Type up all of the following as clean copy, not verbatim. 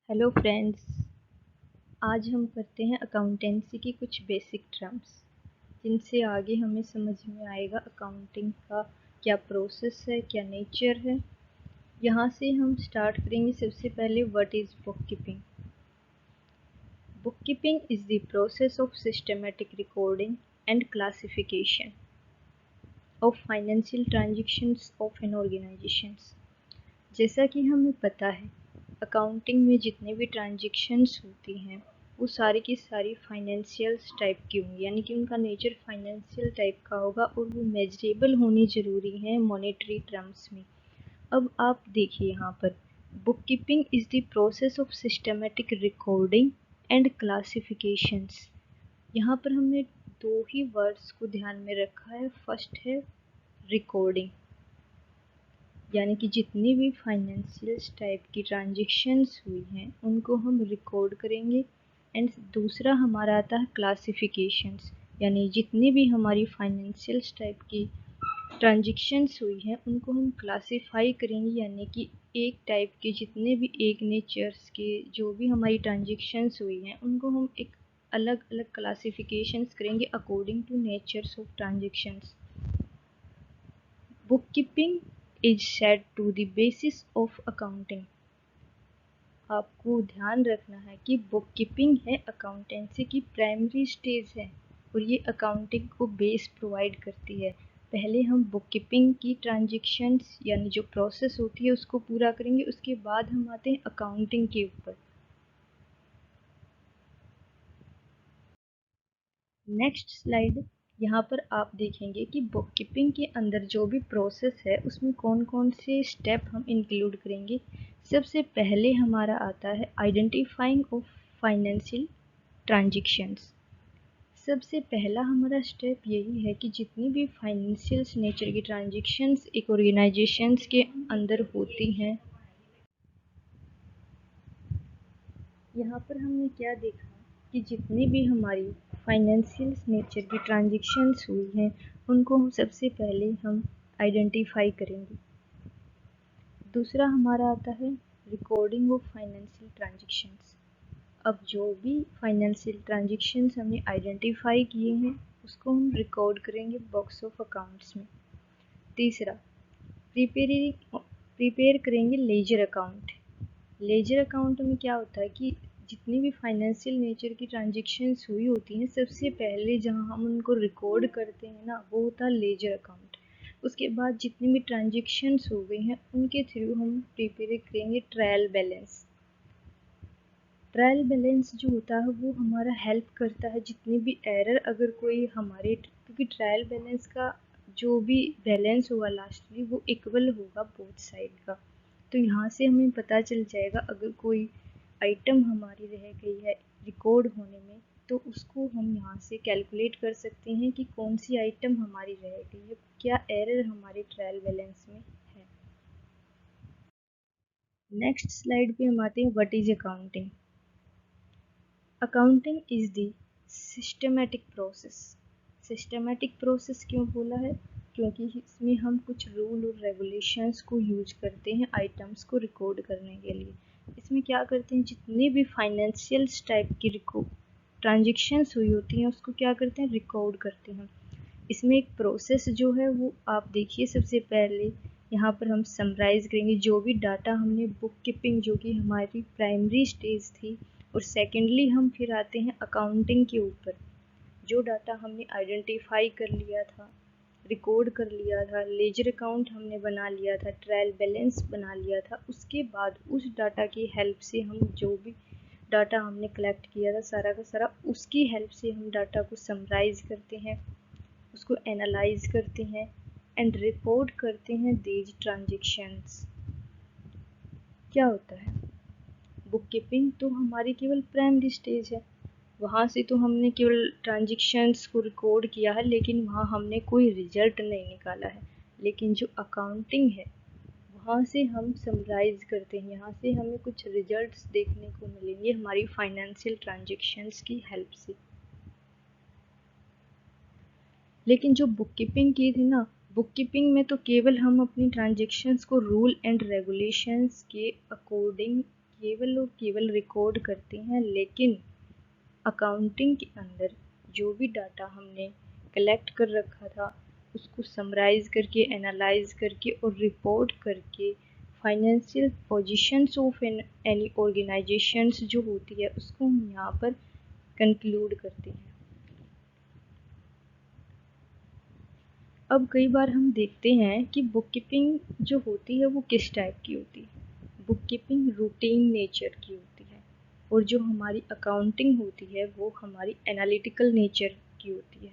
Hello friends. आज हम करते हैं अकाउंटेंसी की कुछ बेसिक टर्म्स जिनसे आगे हमें समझ में आएगा अकाउंटिंग का क्या प्रोसेस है, क्या नेचर है। यहाँ से हम स्टार्ट करेंगे। सबसे पहले what is book keeping. Book keeping is the process of systematic recording and classification of financial transactions of an organisations. जैसा कि हमें पता है अकाउंटिंग में जितने भी ट्रांजेक्शन्स होती हैं वो सारी की सारी फाइनेंशियल टाइप की होंगी, यानी कि उनका नेचर फाइनेंशियल टाइप का होगा और वो मेजरेबल होनी ज़रूरी है मॉनेटरी टर्म्स में। अब आप देखिए यहाँ पर book keeping is the process of systematic recording and classifications. यहाँ पर हमने दो ही वर्ड्स को ध्यान में रखा है। फर्स्ट है रिकॉर्डिंग, यानी कि जितनी भी फाइनेंशियल टाइप की ट्रांजेक्शन्स हुई हैं उनको हम रिकॉर्ड करेंगे। एंड दूसरा हमारा आता है क्लासिफिकेशंस, यानी जितनी भी हमारी फाइनेंशियल टाइप की ट्रांजेक्शन्स हुई हैं उनको हम क्लासिफाई करेंगे, यानी कि एक टाइप के जितने भी एक नेचर्स के जो भी हमारी ट्रांजेक्शन्स हुई हैं उनको हम एक अलग अलग क्लासिफिकेशंस करेंगे according to natures of transactions. Bookkeeping is said to the basis of accounting. आपको ध्यान रखना है कि बुक कीपिंग है अकाउंटेंसी की प्राइमरी स्टेज है और ये अकाउंटिंग को बेस प्रोवाइड करती है। पहले हम बुक कीपिंग की ट्रांजेक्शन्स यानी जो प्रोसेस होती है उसको पूरा करेंगे, उसके बाद हम आते हैं अकाउंटिंग के ऊपर। Next slide. यहाँ पर आप देखेंगे कि बुक कीपिंग के अंदर जो भी प्रोसेस है उसमें कौन कौन से स्टेप हम इंक्लूड करेंगे। सबसे पहले हमारा आता है आइडेंटिफाइंग ऑफ फाइनेंशियल ट्रांजेक्शन्स। सबसे पहला हमारा स्टेप यही है कि जितनी भी फाइनेंशियल नेचर की ट्रांजेक्शन्स एक ऑर्गेनाइजेशंस के अंदर होती हैं, यहाँ पर हमने क्या देखा कि जितनी भी हमारी फाइनेंशियल नेचर की ट्रांजेक्शन्स हुई हैं उनको हम सबसे पहले हम आइडेंटिफाई करेंगे। दूसरा हमारा आता है रिकॉर्डिंग ऑफ फाइनेंशियल ट्रांजेक्शन्स। अब जो भी फाइनेंशियल ट्रांजेक्शन्स हमने आइडेंटिफाई किए हैं उसको हम रिकॉर्ड करेंगे बॉक्स ऑफ अकाउंट्स में। तीसरा प्रिपेयर करेंगे लेजर अकाउंट। लेजर अकाउंट में क्या होता है कि जितनी भी फाइनेंशियल नेचर की ट्रांजेक्शन्स हुई होती हैं सबसे पहले जहां हम उनको रिकॉर्ड करते हैं ना वो होता है लेजर अकाउंट। उसके बाद जितनी भी ट्रांजेक्शन्स हो गई हैं उनके थ्रू हम प्रिपेयर करेंगे ट्रायल बैलेंस। ट्रायल बैलेंस जो होता है वो हमारा हेल्प करता है जितनी भी एरर अगर कोई हमारे, क्योंकि ट्रायल बैलेंस का जो भी बैलेंस होगा लास्टली वो इक्वल होगा बोथ साइड का। तो यहाँ से हमें पता चल जाएगा अगर कोई आइटम हमारी रह गई है रिकॉर्ड होने में तो उसको हम यहाँ से कैलकुलेट कर सकते हैं कि कौन सी आइटम हमारी रह गई है, क्या एरर हमारे ट्रायल बैलेंस में है। नेक्स्ट स्लाइड पे हम आते हैं what is accounting. Accounting is the systematic process. Systematic process क्यों बोला है, क्योंकि इसमें हम कुछ रूल और रेगुलेशंस को यूज करते हैं आइटम्स को रिकॉर्ड करने के लिए। इसमें क्या करते हैं जितने भी फाइनेंशियल टाइप की ट्रांजेक्शन्स हुई होती हैं उसको क्या करते हैं रिकॉर्ड करते हैं। इसमें एक प्रोसेस जो है वो आप देखिए। सबसे पहले यहाँ पर हम समराइज करेंगे जो भी डाटा हमने बुक कीपिंग जो कि हमारी प्राइमरी स्टेज थी, और सेकेंडली हम फिर आते हैं अकाउंटिंग के ऊपर। जो डाटा हमने आइडेंटिफाई कर लिया था, रिकॉर्ड कर लिया था, लेजर अकाउंट हमने बना लिया था, ट्रायल बैलेंस बना लिया था, उसके बाद उस डाटा की हेल्प से हम जो भी डाटा हमने कलेक्ट किया था सारा का सारा उसकी हेल्प से हम डाटा को समराइज करते हैं, उसको एनालाइज करते हैं एंड रिपोर्ट करते हैं दीज ट्रांजेक्शन्स। क्या होता है बुक कीपिंग तो हमारी केवल प्राइमरी स्टेज है, वहाँ से तो हमने केवल ट्रांजेक्शन्स को रिकॉर्ड किया है लेकिन वहाँ हमने कोई रिजल्ट नहीं निकाला है। लेकिन जो अकाउंटिंग है वहाँ से हम समराइज करते हैं, यहाँ से हमें कुछ रिजल्ट्स देखने को मिलेंगे हमारी फाइनेंशियल ट्रांजेक्शन्स की हेल्प से। लेकिन जो बुक कीपिंग की थी ना, बुक कीपिंग में तो केवल हम अपनी ट्रांजेक्शन्स को रूल एंड रेगुलेशंस के अकॉर्डिंग केवल और केवल रिकॉर्ड करते हैं, लेकिन अकाउंटिंग के अंदर जो भी डाटा हमने कलेक्ट कर रखा था उसको समराइज करके, एनालाइज करके और रिपोर्ट करके financial positions of any organisations जो होती है उसको हम यहाँ पर कंक्लूड करते हैं। अब कई बार हम देखते हैं कि बुक कीपिंग जो होती है वो किस टाइप की होती है। बुक कीपिंग रूटीन नेचर की होती है और जो हमारी अकाउंटिंग होती है वो हमारी एनालिटिकल नेचर की होती है।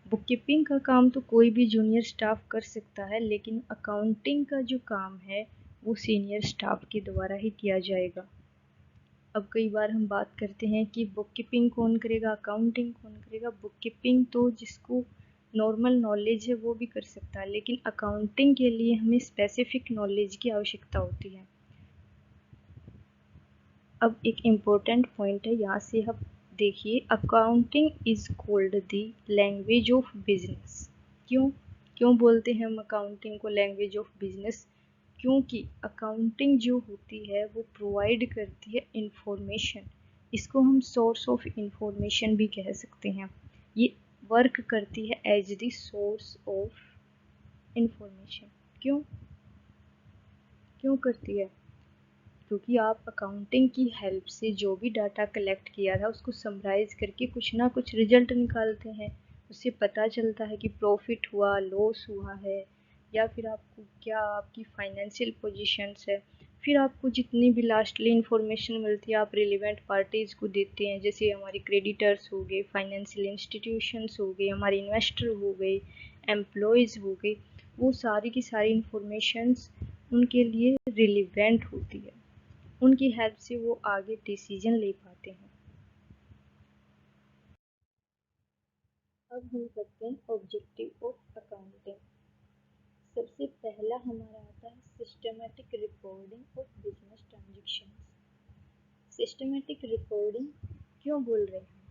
बुक कीपिंग का काम तो कोई भी जूनियर स्टाफ कर सकता है, लेकिन अकाउंटिंग का जो काम है वो सीनियर स्टाफ के द्वारा ही किया जाएगा। अब कई बार हम बात करते हैं कि बुक कीपिंग कौन करेगा, अकाउंटिंग कौन करेगा। बुक कीपिंग तो जिसको नॉर्मल नॉलेज है वो भी कर सकता है, लेकिन अकाउंटिंग के लिए हमें स्पेसिफिक नॉलेज की आवश्यकता होती है। अब एक इम्पोर्टेंट पॉइंट है, यहाँ से हम देखिए, accounting is called the language of business. क्यों क्यों बोलते हैं हम अकाउंटिंग को लैंग्वेज ऑफ बिजनेस? क्योंकि अकाउंटिंग जो होती है वो प्रोवाइड करती है इंफॉर्मेशन। इसको हम सोर्स ऑफ इंफॉर्मेशन भी कह सकते हैं। ये वर्क करती है as the source of information. क्यों क्यों करती है? क्योंकि आप अकाउंटिंग की हेल्प से जो भी डाटा कलेक्ट किया था उसको समराइज करके कुछ ना कुछ रिजल्ट निकालते हैं। उससे पता चलता है कि प्रॉफिट हुआ, लॉस हुआ है, या फिर आपको क्या आपकी फाइनेंशियल पोजीशंस है। फिर आपको जितनी भी लास्टली इंफॉर्मेशन मिलती है आप रिलेवेंट पार्टीज़ को देते हैं, जैसे हमारे क्रेडिटर्स हो गए, फाइनेंशियल इंस्टीट्यूशंस हो गए, हमारे इन्वेस्टर हो गए, एम्प्लॉयज़ हो गए। वो सारी की सारी इंफॉर्मेशंस उनके लिए रिलेवेंट होती है। उनकी हेल्प से वो आगे डिसीजन ले पाते हैं। अब हम करते हैं ऑब्जेक्टिव ऑफ अकाउंटिंग। सबसे पहला हमारा आता है systematic recording of business transactions. Systematic recording क्यों बोल रहे हैं?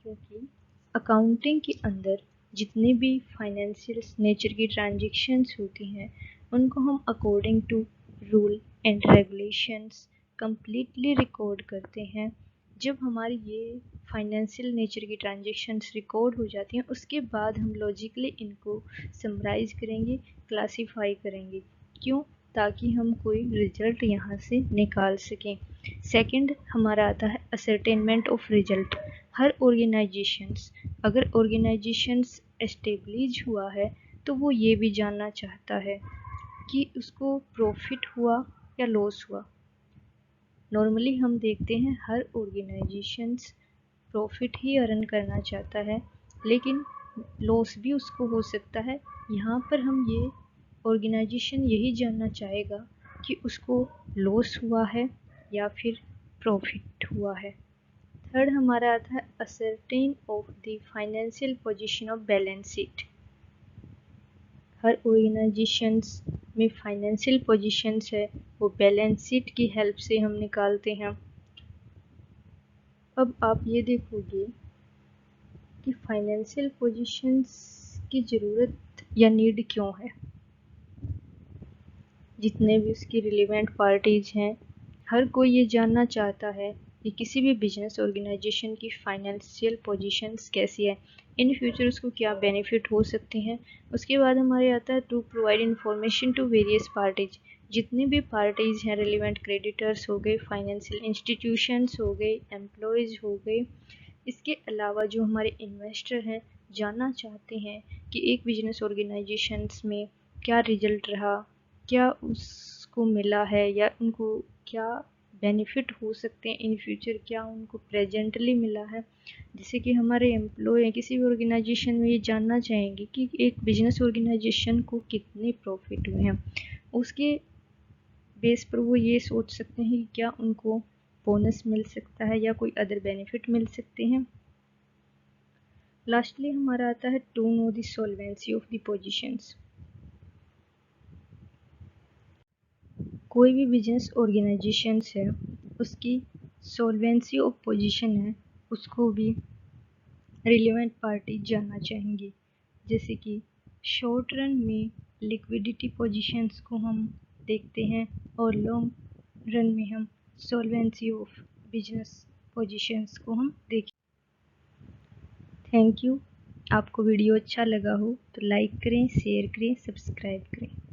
क्योंकि अकाउंटिंग के अंदर जितने भी फाइनेंशियल नेचर की ट्रांजैक्शंस होती हैं उनको हम according to rule and regulations completely record करते हैं। जब हमारी ये फाइनेंशियल नेचर की ट्रांजैक्शंस रिकॉर्ड हो जाती हैं उसके बाद हम लॉजिकली इनको समराइज करेंगे, क्लासीफाई करेंगे। क्यों? ताकि हम कोई रिजल्ट यहाँ से निकाल सकें। सेकंड हमारा आता है ascertainment of result. Her organisations, अगर ऑर्गेनाइजेशंस एस्टेब्लिश हुआ है तो वो ये भी जानना चाहता है कि उसको प्रॉफिट हुआ या लॉस हुआ। नॉर्मली हम देखते हैं हर ऑर्गेनाइजेशंस प्रॉफिट ही अर्न करना चाहता है, लेकिन लॉस भी उसको हो सकता है। यहाँ पर हम ये ऑर्गेनाइजेशन यही जानना चाहेगा कि उसको लॉस हुआ है या फिर प्रॉफिट हुआ है। थर्ड हमारा आता है ascertain of the financial position of balance sheet. Her organisations में फाइनेंशियल पोजीशंस है वो बैलेंस शीट की हेल्प से हम निकालते हैं। अब आप ये देखोगे कि फाइनेंशियल पोजीशंस की ज़रूरत या नीड क्यों है। जितने भी उसकी रिलेवेंट पार्टीज हैं हर कोई ये जानना चाहता है कि किसी भी बिजनेस ऑर्गेनाइजेशन की फाइनेंशियल पोजीशंस कैसी है, इन फ्यूचर उसको क्या बेनिफिट हो सकते हैं। उसके बाद हमारे आता है to provide information to various parties. जितनी भी पार्टीज हैं, रिलेवेंट क्रेडिटर्स हो गए, फाइनेंशियल इंस्टीट्यूशंस हो गए, एम्प्लॉयज़ हो गए, इसके अलावा जो हमारे इन्वेस्टर हैं जानना चाहते हैं कि एक बिजनेस ऑर्गेनाइजेशंस में क्या रिजल्ट रहा, क्या उसको मिला है या उनको क्या बेनिफिट हो सकते हैं इन फ्यूचर, क्या उनको प्रेजेंटली मिला है। जैसे कि हमारे एम्प्लॉय हैं किसी भी ऑर्गेनाइजेशन में ये जानना चाहेंगे कि एक बिजनेस ऑर्गेनाइजेशन को कितने प्रॉफिट हुए हैं। उसके बेस पर वो ये सोच सकते हैं कि क्या उनको बोनस मिल सकता है या कोई अदर बेनिफिट मिल सकते हैं। लास्टली हमारा आता है to know the solvency of the positions. कोई भी बिजनेस ऑर्गेनाइजेशंस है उसकी सॉल्वेंसी ऑफ पोजीशन है उसको भी रिलेवेंट पार्टी जानना चाहेंगी। जैसे कि शॉर्ट रन में लिक्विडिटी पोजीशंस को हम देखते हैं और लॉन्ग रन में हम सॉल्वेंसी ऑफ बिजनेस पोजीशंस को हम देखें। Thank you. आपको वीडियो अच्छा लगा हो तो लाइक करें, शेयर करें, सब्सक्राइब करें।